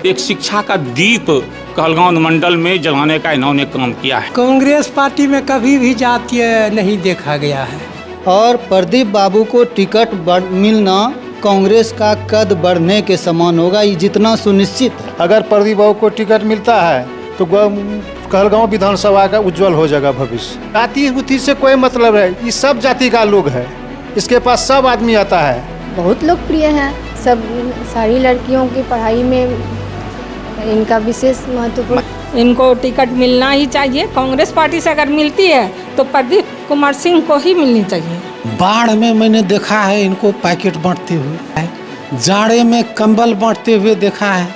एक शिक्षा का दीप कहलगांव मंडल में जलाने का इन्होंने काम किया है। कांग्रेस पार्टी में कभी भी जातीय नहीं देखा गया है। और प्रदीप बाबू को टिकट मिलना कांग्रेस का कद बढ़ने के समान होगा, ये जितना सुनिश्चित है। अगर प्रदीप बाबू को टिकट मिलता है तो कहलगांव विधानसभा का उज्जवल हो जाएगा भविष्य। जाति बुद्धि से कोई मतलब है, ये सब जाति का लोग है, इसके पास सब आदमी आता है। बहुत लोकप्रिय हैं, सब सारी लड़कियों की पढ़ाई में इनका विशेष महत्वपूर्ण। इनको टिकट मिलना ही चाहिए। कांग्रेस पार्टी से अगर मिलती है तो प्रदीप कुमार सिंह को ही मिलनी चाहिए। बाढ़ में मैंने देखा है इनको पैकेट बांटते हुए, जाड़े में कंबल बांटते हुए देखा है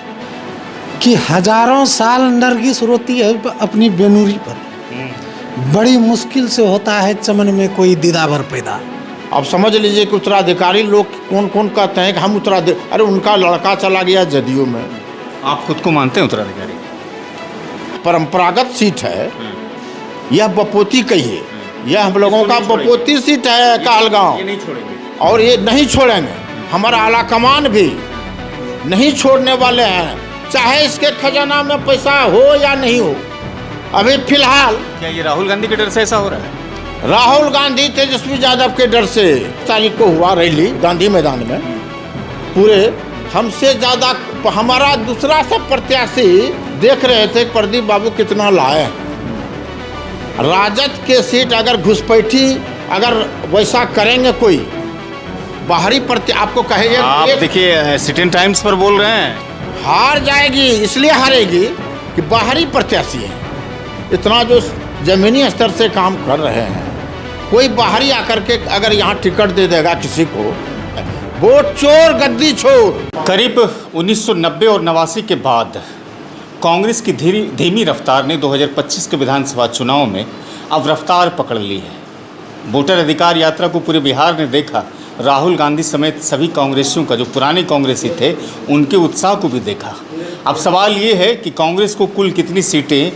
कि हजारों साल नरगिस रोती है अपनी बेनुरी पर। बड़ी मुश्किल से होता है चमन में कोई दीदावर पैदा। अब समझ लीजिए कि उत्तराधिकारी लोग कौन कौन कहते हैं कि हम उत्तराधिकारी, अरे उनका लड़का चला गया जदयू में। आप खुद को मानते हैं उत्तराधिकारी? परंपरागत सीट है, यह बपोती कहिए, यह हम लोगों का बपोती सीट है कहलगांव, ये नहीं छोड़ेंगे और ये नहीं छोड़ेंगे। हमारा आला कमान भी नहीं छोड़ने वाले हैं, चाहे इसके खजाना में पैसा हो या नहीं हो। अभी फिलहाल क्या ये राहुल गांधी के डर से ऐसा हो रहा है? राहुल गांधी तेजस्वी यादव के डर से तारीख को हुआ रैली गांधी मैदान में, पूरे हमसे ज़्यादा हमारा दूसरा सब प्रत्याशी देख रहे थे प्रदीप बाबू कितना लाए हैं। राजद के सीट अगर घुसपैठी अगर वैसा करेंगे कोई बाहरी आपको कहेगा, आप देखिए सिटी टाइम्स पर बोल रहे हैं हार जाएगी, इसलिए हारेगी कि बाहरी प्रत्याशी है। इतना जो जमीनी स्तर से काम कर रहे हैं, कोई बाहरी आकर के अगर यहाँ टिकट दे देगा किसी को, वोट चोर गद्दी छोड़। करीब 1990 और 89 के बाद कांग्रेस की धीमी रफ्तार ने 2025 के विधानसभा चुनाव में अब रफ्तार पकड़ ली है। वोटर अधिकार यात्रा को पूरे बिहार ने देखा। राहुल गांधी समेत सभी कांग्रेसियों का, जो पुराने कांग्रेसी थे, उनके उत्साह को भी देखा। अब सवाल ये है कि कांग्रेस को कुल कितनी सीटें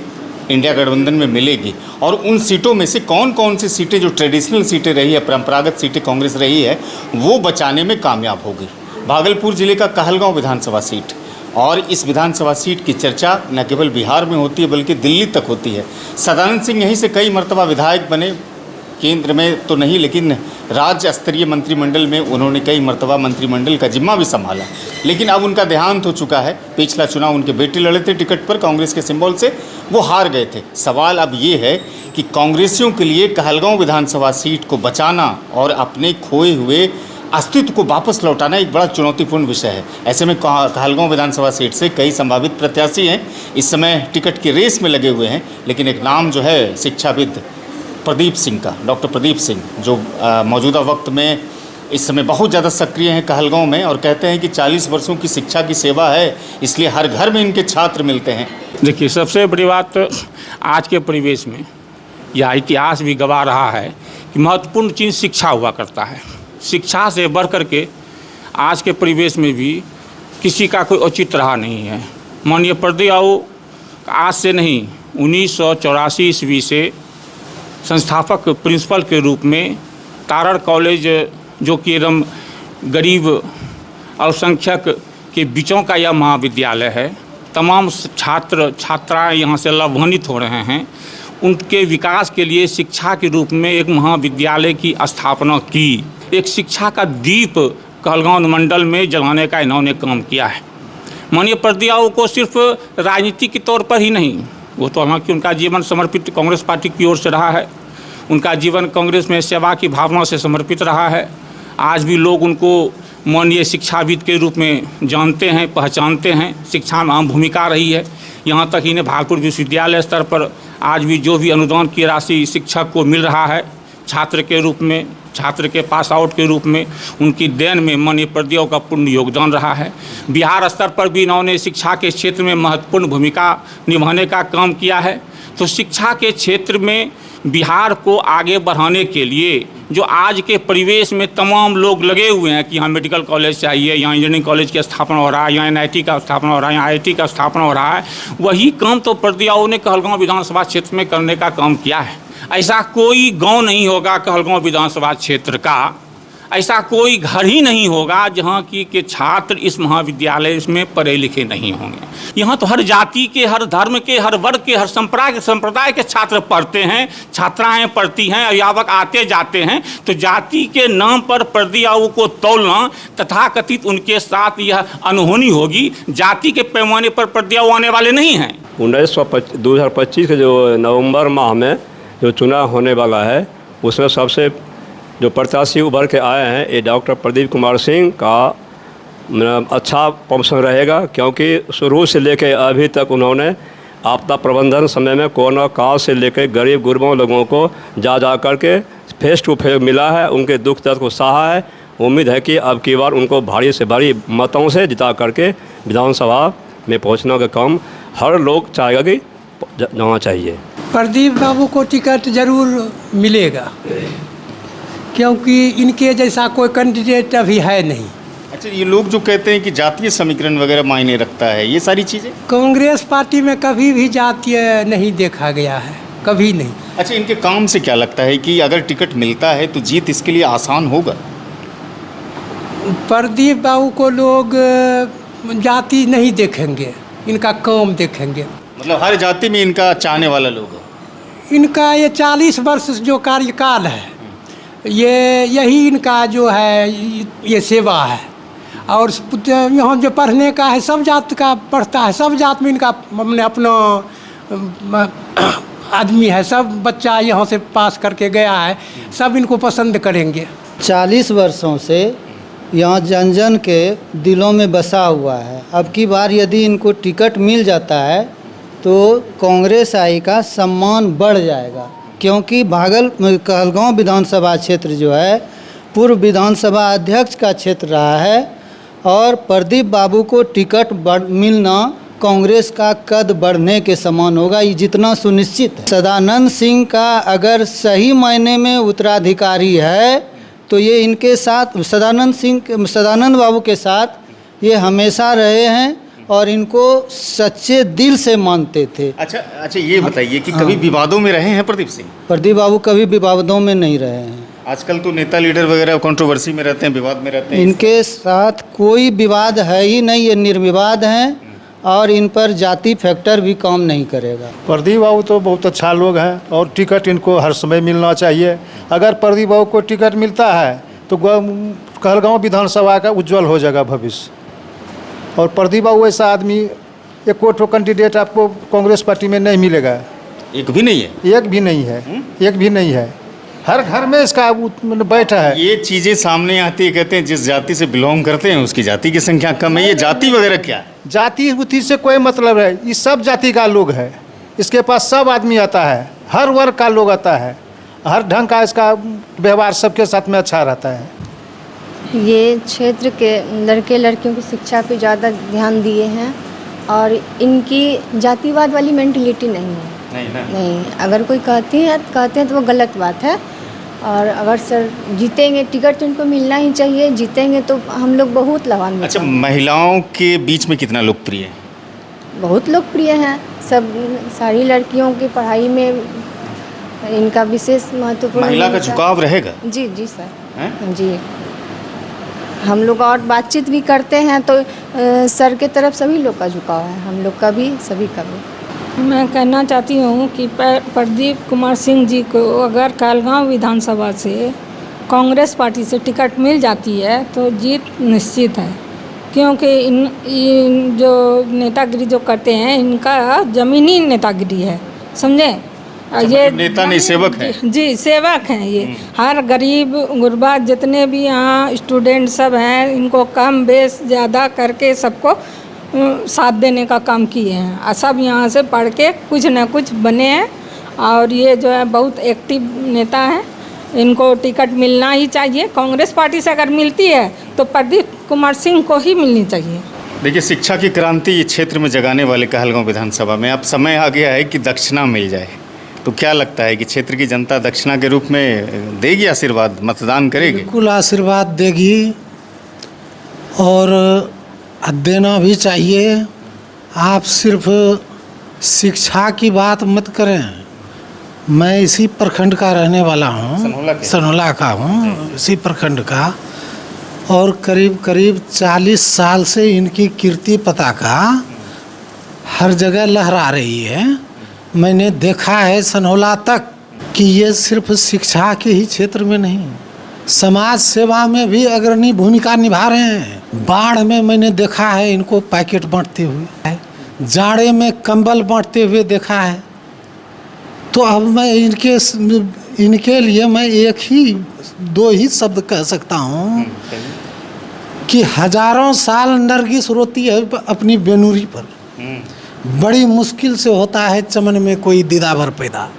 इंडिया गठबंधन में मिलेगी, और उन सीटों में से कौन कौन सी सीटें जो ट्रेडिशनल सीटें रही है, परंपरागत सीटें कांग्रेस रही है, वो बचाने में कामयाब होगी। भागलपुर जिले का कहलगांव विधानसभा सीट, और इस विधानसभा सीट की चर्चा न केवल बिहार में होती है बल्कि दिल्ली तक होती है। सदानंद सिंह यहीं से कई मरतबा विधायक बने, केंद्र में तो नहीं लेकिन राज्य स्तरीय मंत्रिमंडल में उन्होंने कई मरतबा मंत्रिमंडल का जिम्मा भी संभाला, लेकिन अब उनका देहांत हो चुका है। पिछला चुनाव उनके बेटे लड़े थे टिकट पर कांग्रेस के सिंबल से, वो हार गए थे। सवाल अब ये है कि कांग्रेसियों के लिए कहलगांव विधानसभा सीट को बचाना और अपने खोए हुए अस्तित्व को वापस लौटाना एक बड़ा चुनौतीपूर्ण विषय है। ऐसे में कहलगांव विधानसभा सीट से कई संभावित प्रत्याशी हैं, इस समय टिकट की रेस में लगे हुए हैं, लेकिन एक नाम जो है शिक्षाविद प्रदीप सिंह का, डॉक्टर प्रदीप सिंह, जो मौजूदा वक्त में इस समय बहुत ज़्यादा सक्रिय हैं कहलगांव में, और कहते हैं कि 40 वर्षों की शिक्षा की सेवा है, इसलिए हर घर में इनके छात्र मिलते हैं। देखिए, सबसे बड़ी बात आज के परिवेश में यह इतिहास भी गवाह रहा है कि महत्वपूर्ण चीज़ शिक्षा हुआ करता है। शिक्षा से बढ़ कर के आज के परिवेश में भी किसी का कोई औचित्य रहा नहीं है। माननीय प्रदीप बाबू आज से नहीं, 1984 ईस्वी से संस्थापक प्रिंसिपल के रूप में तारण कॉलेज, जो कि एकदम गरीब अल्पसंख्यक के बीचों का यह महाविद्यालय है, तमाम छात्र छात्राएँ यहाँ से लाभान्वित हो रहे हैं। उनके विकास के लिए शिक्षा के रूप में एक महाविद्यालय की स्थापना की, एक शिक्षा का दीप कहलगांव मंडल में जलाने का इन्होंने काम किया है। माननीय प्रदीप बाबू को सिर्फ राजनीति के तौर पर ही नहीं, वो तो हालांकि उनका जीवन समर्पित कांग्रेस पार्टी की ओर से रहा है, उनका जीवन कांग्रेस में सेवा की भावना से समर्पित रहा है। आज भी लोग उनको माननीय शिक्षाविद के रूप में जानते हैं, पहचानते हैं। शिक्षा में अहम भूमिका रही है। यहाँ तक इन्हें भागलपुर विश्वविद्यालय स्तर पर आज भी जो भी अनुदान की राशि शिक्षक को मिल रहा है, छात्र के रूप में, छात्र के पास आउट के रूप में, उनकी देन में माननीय प्रदीप का पूर्ण योगदान रहा है। बिहार स्तर पर भी इन्होंने शिक्षा के क्षेत्र में महत्वपूर्ण भूमिका निभाने का काम किया है। तो शिक्षा के क्षेत्र में बिहार को आगे बढ़ाने के लिए जो आज के परिवेश में तमाम लोग लगे हुए हैं कि यहाँ मेडिकल कॉलेज चाहिए, यहाँ इंजीनियरिंग कॉलेज की स्थापना हो रहा है, यहाँ NIT का स्थापना हो रहा है, यहाँ IIT का स्थापना हो रहा है, वही काम तो प्रदीप ने कहलगांव विधानसभा क्षेत्र में करने का काम किया है। ऐसा कोई गांव नहीं होगा कहलगांव विधानसभा क्षेत्र का, ऐसा कोई घर ही नहीं होगा जहाँ की के छात्र इस महाविद्यालय में पढ़े लिखे नहीं होंगे। यहाँ तो हर जाति के, हर धर्म के, हर वर्ग के, हर संप्रदाय के छात्र पढ़ते हैं, छात्राएं पढ़ती हैं, अभिभावक आते जाते हैं। तो जाति के नाम पर प्रदियाओं को तोलना तथाकथित उनके साथ यह अनहोनी होगी। जाति के पैमाने पर प्रदियाओं आने वाले नहीं हैं। 2025 के जो नवंबर माह में जो चुनाव होने वाला है उसमें सबसे जो प्रत्याशी उभर के आए हैं ये डॉक्टर प्रदीप कुमार सिंह का अच्छा प्रदर्शन रहेगा, क्योंकि शुरू से लेकर अभी तक उन्होंने आपदा प्रबंधन समय में कोरोना काल से लेकर गरीब गुरबों लोगों को जा करके फेस टू फेस मिला है, उनके दुख दर्द को सहा है। उम्मीद है कि अब की बार उनको भारी से भारी मतों से जिता करके विधानसभा में पहुंचने का काम हर लोग चाहेगा कि जाना चाहिए। प्रदीप बाबू को टिकट जरूर मिलेगा, क्योंकि इनके जैसा कोई कैंडिडेट अभी है नहीं। अच्छा, ये लोग जो कहते हैं कि जातीय समीकरण वगैरह मायने रखता है, ये सारी चीज़ें कांग्रेस पार्टी में कभी भी जातीय नहीं देखा गया है, कभी नहीं। अच्छा, इनके काम से क्या लगता है कि अगर टिकट मिलता है तो जीत इसके लिए आसान होगा? प्रदीप बाबू को लोग जाति नहीं देखेंगे, इनका काम देखेंगे। मतलब हर जाति में इनका चाहने वाला लोग है। इनका ये 40 वर्ष जो कार्यकाल है, ये यही इनका जो है ये सेवा है। और यहाँ जो पढ़ने का है सब जात का पढ़ता है, सब जात में इनका अपना आदमी है, सब बच्चा यहाँ से पास करके गया है, सब इनको पसंद करेंगे। 40 वर्षों से यहाँ जन जन के दिलों में बसा हुआ है। अब की बार यदि इनको टिकट मिल जाता है तो कांग्रेस आई का सम्मान बढ़ जाएगा, क्योंकि कहलगांव विधानसभा क्षेत्र जो है पूर्व विधानसभा अध्यक्ष का क्षेत्र रहा है और प्रदीप बाबू को टिकट मिलना कांग्रेस का कद बढ़ने के समान होगा, ये जितना सुनिश्चित है। सदानंद सिंह का अगर सही मायने में उत्तराधिकारी है तो ये इनके साथ सदानंद बाबू के साथ ये हमेशा रहे हैं और इनको सच्चे दिल से मानते थे। अच्छा, ये बताइए कि कभी विवादों में रहे हैं प्रदीप सिंह? प्रदीप बाबू कभी विवादों में नहीं रहे हैं। आजकल तो नेता लीडर वगैरह कंट्रोवर्सी में रहते हैं, विवाद में रहते हैं। इनके साथ कोई विवाद है ही नहीं, ये निर्विवाद हैं और इन पर जाति फैक्टर भी काम नहीं करेगा। प्रदीप बाबू तो बहुत अच्छा लोग हैं और टिकट इनको हर समय मिलना चाहिए। अगर प्रदीप बाबू को टिकट मिलता है तो कहलगांव विधानसभा का उज्जवल हो जाएगा भविष्य। और प्रदीप बाबू ऐसा आदमी, एक कोई कैंडिडेट आपको कांग्रेस पार्टी में नहीं मिलेगा। एक भी नहीं है? एक भी नहीं है, एक भी नहीं है। हर घर में इसका बैठा है। ये चीज़ें सामने आती है, कहते हैं जिस जाति से बिलोंग करते हैं उसकी जाति की संख्या कम है। ये जाति वगैरह क्या है? जाति उति से कोई मतलब है, ये सब जाति का लोग है। इसके पास सब आदमी आता है, हर वर्ग का लोग आता है, हर ढंग का इसका व्यवहार सबके साथ में अच्छा रहता है। ये क्षेत्र के लड़के लड़कियों की शिक्षा पे ज़्यादा ध्यान दिए हैं और इनकी जातिवाद वाली मेंटलिटी नहीं है। नहीं, अगर कोई कहते हैं तो वो गलत बात है। और अगर सर जीतेंगे, टिकट तो इनको मिलना ही चाहिए, जीतेंगे तो हम लोग बहुत लाभान्वित। अच्छा, महिलाओं के बीच में कितना लोकप्रिय है? बहुत लोकप्रिय हैं, सब सारी लड़कियों की पढ़ाई में इनका विशेष महत्वपूर्ण। महिला का झुकाव रहेगा? जी जी सर है? जी, हम लोग और बातचीत भी करते हैं तो सर के तरफ सभी लोग का झुकाव है, हम लोग का भी, सभी का भी। मैं कहना चाहती हूँ कि प्रदीप कुमार सिंह जी को अगर कहलगांव विधानसभा से कांग्रेस पार्टी से टिकट मिल जाती है तो जीत निश्चित है, क्योंकि इन जो नेतागिरी जो करते हैं इनका ज़मीनी नेतागिरी है, समझे? ये नेता नहीं, सेवक है। जी, सेवक हैं ये। हर गरीब गुरबा जितने भी यहाँ स्टूडेंट सब हैं, इनको कम बेस ज़्यादा करके सबको साथ देने का काम किए हैं और सब यहाँ से पढ़ के कुछ न कुछ बने हैं। और ये जो है बहुत एक्टिव नेता हैं, इनको टिकट मिलना ही चाहिए। कांग्रेस पार्टी से अगर मिलती है तो प्रदीप कुमार सिंह को ही मिलनी चाहिए। देखिए, शिक्षा की क्रांति इस क्षेत्र में जगाने वाले कहलगांव विधानसभा में अब समय आ गया है कि दक्षिणा मिल जाए। तो क्या लगता है कि क्षेत्र की जनता दक्षिणा के रूप में देगी आशीर्वाद, मतदान करेगी? बिल्कुल आशीर्वाद देगी और देना भी चाहिए। आप सिर्फ शिक्षा की बात मत करें, मैं इसी प्रखंड का रहने वाला सनहोला हूँ, के? सनहोला का हूँ, इसी प्रखंड का। और करीब करीब 40 साल से इनकी कीर्ति पताका हर जगह लहरा रही है। मैंने देखा है सनहोला तक कि ये सिर्फ शिक्षा के ही क्षेत्र में नहीं, समाज सेवा में भी अग्रणी भूमिका निभा रहे हैं। बाढ़ में मैंने देखा है इनको पैकेट बांटते हुए, जाड़े में कंबल बांटते हुए देखा है। तो अब मैं इनके लिए मैं एक ही 2 ही शब्द कह सकता हूँ कि हजारों साल नरगिस रोती है अपनी बेनूरी पर, बड़ी मुश्किल से होता है चमन में कोई दीदावर पैदा।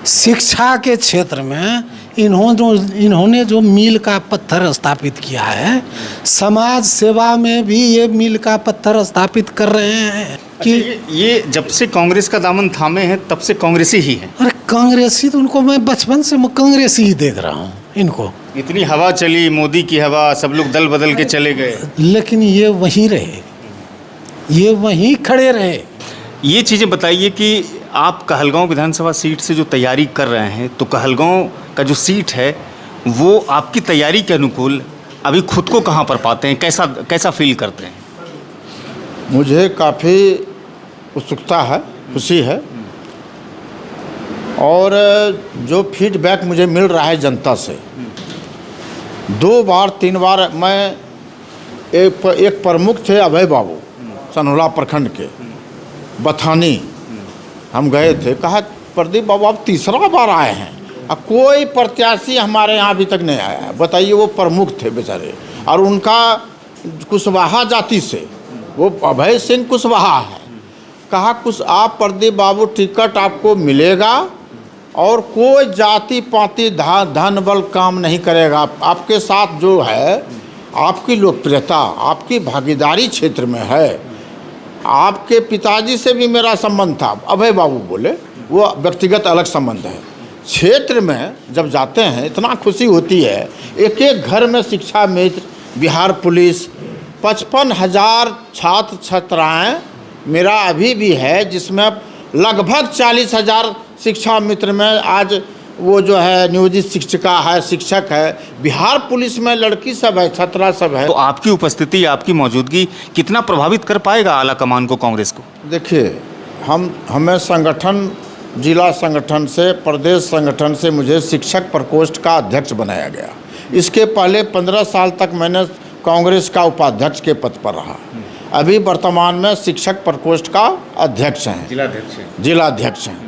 शिक्षा के क्षेत्र में इन्होंने जो मील का पत्थर स्थापित किया है, समाज सेवा में भी ये मील का पत्थर स्थापित कर रहे हैं कि ये जब से कांग्रेस का दामन थामे हैं तब से कांग्रेसी ही है। अरे कांग्रेसी तो उनको मैं बचपन से कांग्रेसी ही देख रहा हूँ इनको। इतनी हवा चली, मोदी की हवा, सब लोग दल बदल के चले गए, लेकिन ये वहीं रहे, ये वहीं खड़े रहे। ये चीज़ें बताइए कि आप कहलगांव विधानसभा सीट से जो तैयारी कर रहे हैं, तो कहलगांव का जो सीट है वो आपकी तैयारी के अनुकूल अभी खुद को कहाँ पर पाते हैं, कैसा फील करते हैं? मुझे काफ़ी उत्सुकता है, खुशी है, और जो फीडबैक मुझे मिल रहा है जनता से, 2 बार 3 बार मैं एक प्रमुख थे अभय बाबू सनहोला प्रखंड के बथानी, हम गए थे, कहा प्रदीप बाबू आप 3रा बार आए हैं और कोई प्रत्याशी हमारे यहाँ अभी तक नहीं आया है। बताइए, वो प्रमुख थे बेचारे, और उनका कुशवाहा जाति से, वो अभय सिंह कुशवाहा है। कहा कुछ आप प्रदीप बाबू टिकट आपको मिलेगा और कोई जाति पाति धन बल काम नहीं करेगा। आपके साथ जो है आपकी लोकप्रियता, आपकी भागीदारी क्षेत्र में है। आपके पिताजी से भी मेरा संबंध था, अभय बाबू बोले, वो व्यक्तिगत अलग संबंध है। क्षेत्र में जब जाते हैं इतना खुशी होती है। एक एक घर में शिक्षा मित्र, बिहार पुलिस, 55,000 छात्र छात्राएँ मेरा अभी भी है, जिसमें लगभग 40,000 शिक्षा मित्र में आज वो जो है नियोजित शिक्षिका है, शिक्षक है। बिहार पुलिस में लड़की सब है, छात्रा सब है। तो आपकी उपस्थिति, आपकी मौजूदगी कितना प्रभावित कर पाएगा आला कमान को, कांग्रेस को? देखिए, हमें संगठन, जिला संगठन से, प्रदेश संगठन से मुझे शिक्षक प्रकोष्ठ का अध्यक्ष बनाया गया। इसके पहले 15 साल तक मैंने कांग्रेस का उपाध्यक्ष के पद पर रहा। अभी वर्तमान में शिक्षक प्रकोष्ठ का अध्यक्ष हैं, जिलाध्यक्ष हैं।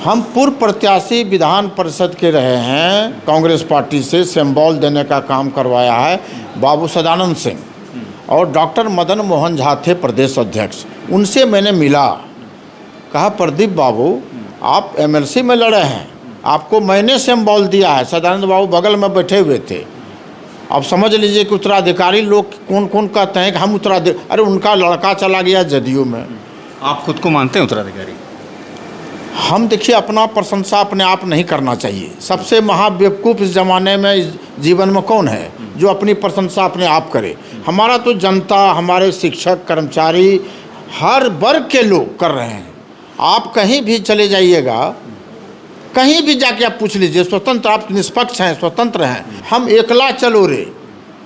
हम पूर्व प्रत्याशी विधान परिषद के रहे हैं, कांग्रेस पार्टी से सिंबल देने का काम करवाया है बाबू सदानंद सिंह, और डॉक्टर मदन मोहन झा थे प्रदेश अध्यक्ष। उनसे मैंने मिला, कहा प्रदीप बाबू आप एमएलसी में लड़े हैं, आपको मैंने सिंबल दिया है। सदानंद बाबू बगल में बैठे हुए थे। अब समझ लीजिए कि उत्तराधिकारी लोग कौन कौन कहते हैं कि हम उत्तराधिकारी, अरे उनका लड़का चला गया जदयू में। आप खुद को मानते हैं उत्तराधिकारी? हम देखिए, अपना प्रशंसा अपने आप नहीं करना चाहिए। सबसे महाबेवकूफ़ इस ज़माने में, इस जीवन में कौन है जो अपनी प्रशंसा अपने आप करे? हमारा तो जनता, हमारे शिक्षक, कर्मचारी, हर वर्ग के लोग कर रहे हैं। आप कहीं भी चले जाइएगा, कहीं भी जाके आप पूछ लीजिए, स्वतंत्र, आप निष्पक्ष हैं, स्वतंत्र हैं। हम एकला चलो रे,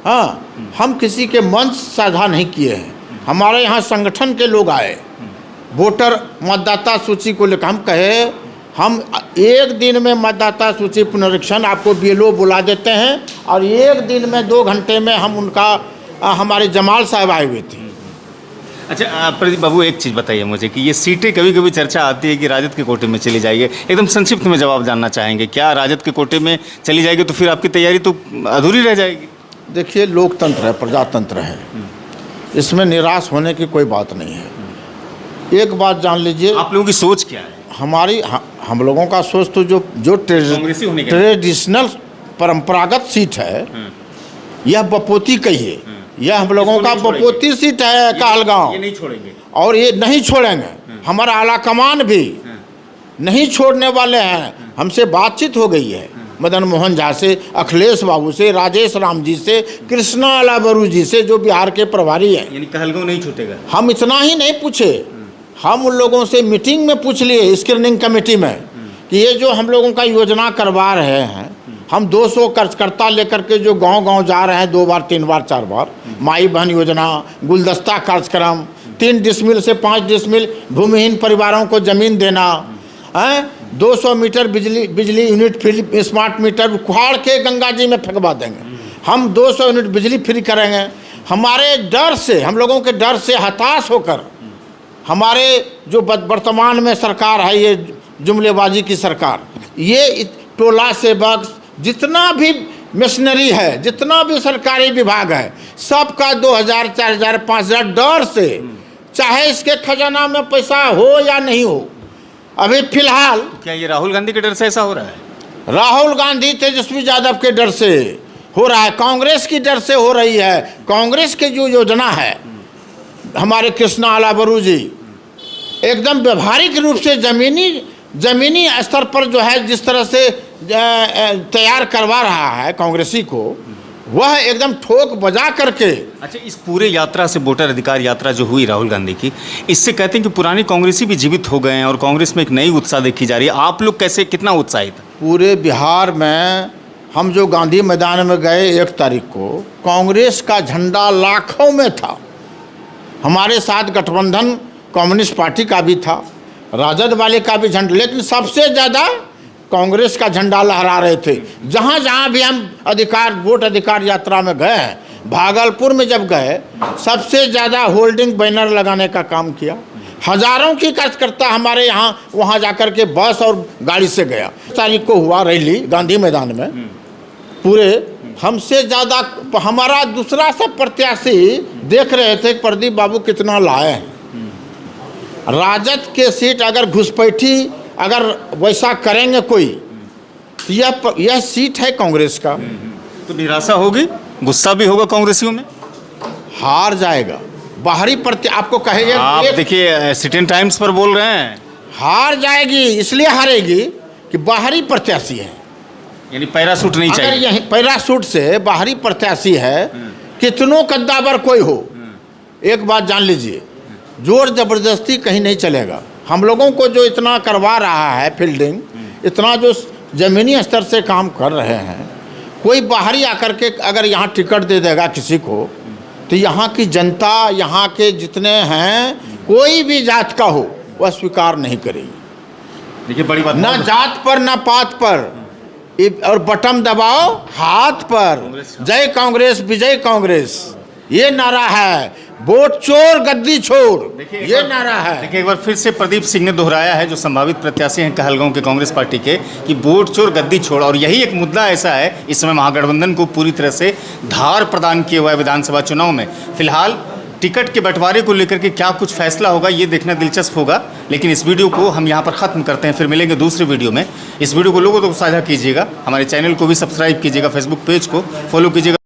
हाँ, हम किसी के मंच साझा नहीं किए हैं। हमारे यहाँ संगठन के लोग आए, वोटर मतदाता सूची को लेकर हम कहे, हम एक दिन में मतदाता सूची पुनरीक्षण आपको BLO बुला देते हैं, और एक दिन में 2 घंटे में हम उनका, हमारे जमाल साहब आए हुए थे। अच्छा प्रदीप बाबू, एक चीज़ बताइए मुझे कि ये सीटें, कभी कभी चर्चा आती है कि राजद के कोटे में चली जाएगी। एकदम संक्षिप्त में जवाब जानना चाहेंगे, क्या राजद के कोटे में चली जाएगी तो फिर आपकी तैयारी तो अधूरी रह जाएगी? देखिए, लोकतंत्र है, प्रजातंत्र है, इसमें निराश होने की कोई बात नहीं है। एक बात जान लीजिए, आप लोगों की सोच क्या है? हम लोगों का सोच तो जो ट्रेडिशनल परंपरागत सीट है, यह बपोती कहिए, यह हम लोगों का बपोती सीट है कहलगांव, ये नहीं छोड़ेंगे, और ये नहीं छोड़ेंगे। हमारा आला कमान भी नहीं छोड़ने वाले हैं। हमसे बातचीत हो गई है मदन मोहन झा से, अखिलेश बाबू से, राजेश राम जी से, कृष्णा अलाबरू जी से, जो बिहार के प्रभारी हैं। यानी कहलगांव नहीं छूटेगा? हम इतना ही नहीं पूछे, हम उन लोगों से मीटिंग में पूछ लिए, स्क्रीनिंग कमेटी में, कि ये जो हम लोगों का योजना करवा रहे हैं, हम 200 कर्जकर्ता लेकर के जो गांव-गांव जा रहे हैं 2 बार 3 बार 4 बार, माई बहन योजना, गुलदस्ता कार्यक्रम, 3 डिसमिल से 5 डिसमिल भूमिहीन परिवारों को ज़मीन देना, 200 मीटर बिजली यूनिट फ्री, स्मार्ट मीटर उखाड़ के गंगा जी में फेंकवा देंगे। हम 200 यूनिट बिजली फ्री करेंगे। हमारे डर से, हम लोगों के डर से हताश होकर हमारे जो वर्तमान में सरकार है, ये जुमलेबाजी की सरकार, ये टोला सेवक जितना भी मशीनरी है, जितना भी सरकारी विभाग है, सबका 2000, 4000, 5000 डर से, चाहे इसके खजाना में पैसा हो या नहीं हो। अभी फिलहाल क्या ये राहुल गांधी के डर से ऐसा हो रहा है? राहुल गांधी तेजस्वी यादव के डर से हो रहा है, कांग्रेस की डर से हो रही है। कांग्रेस की जो योजना है, हमारे कृष्णा अलाबरू जी एकदम व्यवहारिक रूप से ज़मीनी स्तर पर जो है जिस तरह से तैयार करवा रहा है कांग्रेसी को, वह एकदम ठोक बजा करके। अच्छा, इस पूरे यात्रा से, वोटर अधिकार यात्रा जो हुई राहुल गांधी की, इससे कहते हैं कि पुरानी कांग्रेसी भी जीवित हो गए हैं और कांग्रेस में एक नई उत्साह देखी जा रही है। आप लोग कैसे, कितना उत्साहित? पूरे बिहार में हम जो गांधी मैदान में गए 1 तारीख को, कांग्रेस का झंडा लाखों में था। हमारे साथ गठबंधन कम्युनिस्ट पार्टी का भी था, राजद वाले का भी झंडा, लेकिन सबसे ज़्यादा कांग्रेस का झंडा लहरा रहे थे। जहाँ जहाँ भी हम वोट अधिकार यात्रा में गए हैं, भागलपुर में जब गए, सबसे ज़्यादा होल्डिंग बैनर लगाने का काम किया। हज़ारों की कार्यकर्ता हमारे यहाँ वहाँ जाकर के बस और गाड़ी से गया। तारीख को हुआ रैली गांधी मैदान में, पूरे हमसे ज़्यादा हमारा दूसरा सब प्रत्याशी देख रहे थे प्रदीप बाबू कितना लाए हैं। राजद के सीट अगर घुसपैठी अगर वैसा करेंगे कोई, तो यह सीट है कांग्रेस का। तो निराशा होगी, गुस्सा भी होगा कांग्रेसियों में, हार जाएगा बाहरी आपको कहेगा। आप देखिए सिटी टाइम्स पर बोल रहे हैं हार जाएगी, इसलिए हारेगी कि बाहरी प्रत्याशी है, यानी पैरासूट नहीं चाहिए। अगर यही पैरासूट से बाहरी प्रत्याशी है, कितनों कद्दावर कोई हो, एक बात जान लीजिए, जोर जबरदस्ती कहीं नहीं चलेगा। हम लोगों को जो इतना करवा रहा है फील्डिंग, इतना जो ज़मीनी स्तर से काम कर रहे हैं, कोई बाहरी आकर के अगर यहाँ टिकट दे देगा किसी को, तो यहाँ की जनता, यहाँ के जितने हैं, कोई भी जात का हो, वह स्वीकार नहीं करेगी। देखिए बड़ी बात, ना जात पर ना पात पर, और बटन दबाओ हाथ पर। जय कांग्रेस, विजय कांग्रेस, ये नारा है। वोट चोर गद्दी छोड़, ये नारा है। देखिए एक बार फिर से प्रदीप सिंह ने दोहराया है, जो संभावित प्रत्याशी हैं कहलगांव के कांग्रेस पार्टी के, कि वोट चोर गद्दी छोड़। और यही एक मुद्दा ऐसा है इस समय महागठबंधन को पूरी तरह से धार प्रदान किया हुआ है विधानसभा चुनाव में। फिलहाल टिकट के बंटवारे को लेकर के क्या कुछ फैसला होगा, ये देखना दिलचस्प होगा। लेकिन इस वीडियो को हम यहाँ पर ख़त्म करते हैं, फिर मिलेंगे दूसरे वीडियो में। इस वीडियो को लोगों तक साझा कीजिएगा, हमारे चैनल को भी सब्सक्राइब कीजिएगा, फेसबुक पेज को फॉलो कीजिएगा।